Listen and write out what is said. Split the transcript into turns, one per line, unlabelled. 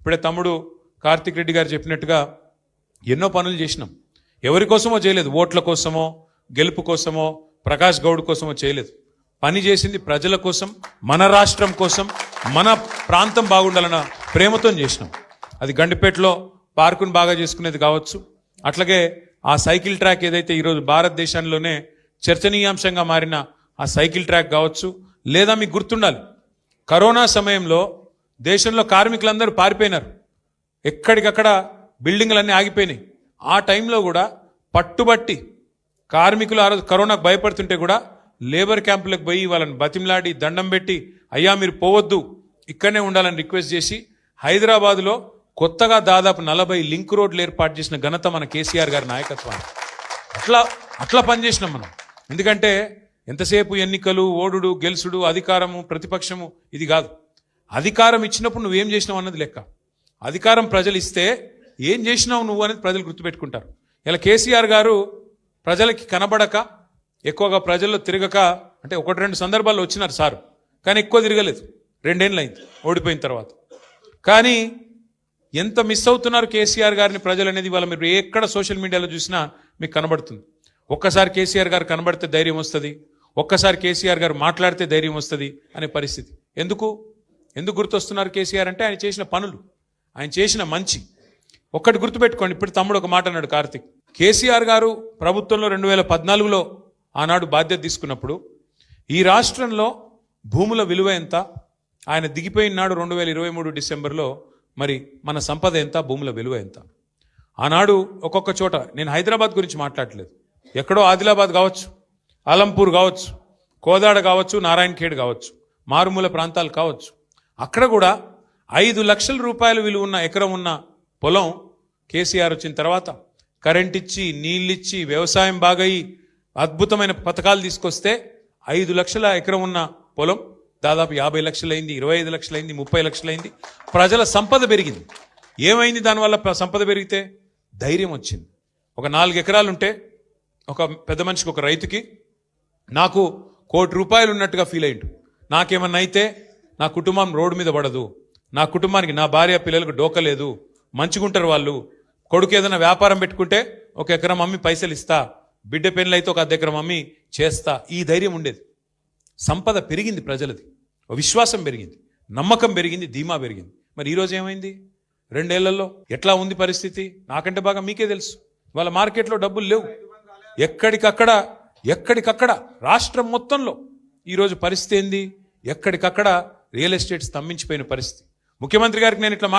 ఇప్పుడే తమ్ముడు కార్తిక్ రెడ్డి గారు చెప్పినట్టుగా ఎన్నో పనులు చేసినాం. ఎవరి కోసమో చేయలేదు, ఓట్ల కోసమో గెలుపు కోసమో ప్రకాష్ గౌడ్ కోసమో చేయలేదు. పని చేసింది ప్రజల కోసం, మన రాష్ట్రం కోసం, మన ప్రాంతం బాగుండాలన్న ప్రేమతో చేసినాం. అది గండిపేటలో పార్కును బాగా చేసుకునేది కావచ్చు, అట్లాగే ఆ సైకిల్ ట్రాక్ ఏదైతే ఈరోజు భారతదేశంలోనే చర్చనీయాంశంగా మారిన ఆ సైకిల్ ట్రాక్ కావచ్చు, లేదా మీకు గుర్తుండాలి కరోనా సమయంలో దేశంలో కార్మికులందరూ పారిపోయినారు, ఎక్కడికక్కడ బిల్డింగ్లన్నీ ఆగిపోయినాయి. ఆ టైంలో కూడా పట్టుబట్టి కార్మికులు ఆ రోజు కరోనాకు భయపడుతుంటే కూడా లేబర్ క్యాంపులకు పోయి వాళ్ళని బతిమలాడి దండం పెట్టి అయ్యా మీరు పోవద్దు ఇక్కడనే ఉండాలని రిక్వెస్ట్ చేసి హైదరాబాద్లో కొత్తగా దాదాపు 40 లింక్ రోడ్లు ఏర్పాటు చేసిన ఘనత మన కేసీఆర్ గారి నాయకత్వాన్ని. అట్లా పనిచేసినాం మనం. ఎందుకంటే ఎంతసేపు ఎన్నికలు, ఓడుడు, గెలుసుడు, అధికారము, ప్రతిపక్షము ఇది కాదు. అధికారం ఇచ్చినప్పుడు నువ్వేం చేసినావు అన్నది లెక్క. అధికారం ప్రజలు ఇస్తే ఏం చేసినావు నువ్వు అనేది ప్రజలు గుర్తుపెట్టుకుంటారు. ఇలా కేసీఆర్ గారు ప్రజలకి కనబడక, ఎక్కువగా ప్రజల్లో తిరగక, అంటే 1-2 సందర్భాల్లో వచ్చినారు సార్, కానీ ఎక్కువ తిరగలేదు. 2 ఏళ్ళు అయింది ఓడిపోయిన తర్వాత. కానీ ఎంత మిస్ అవుతున్నారు కేసీఆర్ గారిని ప్రజలు అనేది వాళ్ళ మీరు ఎక్కడ సోషల్ మీడియాలో చూసినా మీకు కనబడుతుంది. ఒక్కసారి కేసీఆర్ గారు కనబడితే ధైర్యం వస్తుంది, ఒక్కసారి కేసీఆర్ గారు మాట్లాడితే ధైర్యం వస్తుంది అనే పరిస్థితి. ఎందుకు గుర్తొస్తున్నారు కేసీఆర్ అంటే ఆయన చేసిన పనులు, ఆయన చేసిన మంచి. ఒక్కటి గుర్తుపెట్టుకోండి, ఇప్పుడు తమ్ముడు ఒక మాట అన్నాడు కార్తిక్. కేసీఆర్ గారు ప్రభుత్వంలో 2014లో ఆనాడు బాధ్యత తీసుకున్నప్పుడు ఈ రాష్ట్రంలో భూముల విలువ ఎంత, ఆయన దిగిపోయిన నాడు 2023 డిసెంబర్లో మరి మన సంపద ఎంత, భూముల విలువ ఎంత. ఆనాడు ఒక్కొక్క చోట, నేను హైదరాబాద్ గురించి మాట్లాడలేదు, ఎక్కడో ఆదిలాబాద్ కావచ్చు, ఆలంపూర్ కావచ్చు, కోదాడ కావచ్చు, నారాయణఖేడ్ కావచ్చు, మారుమూల ప్రాంతాలు కావచ్చు, అక్కడ కూడా 5 లక్షల రూపాయల విలువ ఉన్న ఎకరం ఉన్న పొలం కేసీఆర్ వచ్చిన తర్వాత కరెంట్ ఇచ్చి, నీళ్ళిచ్చి, వ్యవసాయం బాగయి అద్భుతమైన పథకాలు తీసుకొస్తే 5 లక్షల ఎకరం ఉన్న పొలం దాదాపు 50 లక్షలైంది, 25 లక్షలైంది, 30 లక్షలైంది. ప్రజల సంపద పెరిగింది. ఏమైంది దానివల్ల? సంపద పెరిగితే ధైర్యం వచ్చింది. ఒక 4 ఎకరాలు ఉంటే ఒక పెద్ద మనిషికి, ఒక రైతుకి నాకు ₹1 కోటి ఉన్నట్టుగా ఫీల్ అయ్యిండు. నాకేమన్నా అయితే నా కుటుంబం రోడ్డు మీద పడదు, నా కుటుంబానికి, నా భార్య పిల్లలకు డోకలేదు, మంచిగుంటారు వాళ్ళు, కొడుకు ఏదైనా వ్యాపారం పెట్టుకుంటే 1 ఎకరం అమ్మి పైసలు ఇస్తా, బిడ్డ పెళ్ళి అయితే 1 ఎకరం అమ్మి చేస్తా, ఈ ధైర్యం ఉండేది. సంపద పెరిగింది, ప్రజలది విశ్వాసం పెరిగింది, నమ్మకం పెరిగింది, ధీమా పెరిగింది. మరి ఈరోజు ఏమైంది? 2 ఏళ్లలో ఎట్లా ఉంది పరిస్థితి నాకంటే బాగా మీకే తెలుసు. వాళ్ళ మార్కెట్లో డబ్బులు లేవు, ఎక్కడికక్కడ రాష్ట్రం మొత్తంలో ఈరోజు పరిస్థితి ఏంది? ఎక్కడికక్కడ రియల్ ఎస్టేట్ స్తంభించిపోయిన పరిస్థితి. ముఖ్యమంత్రి గారికి నేను ఇట్లా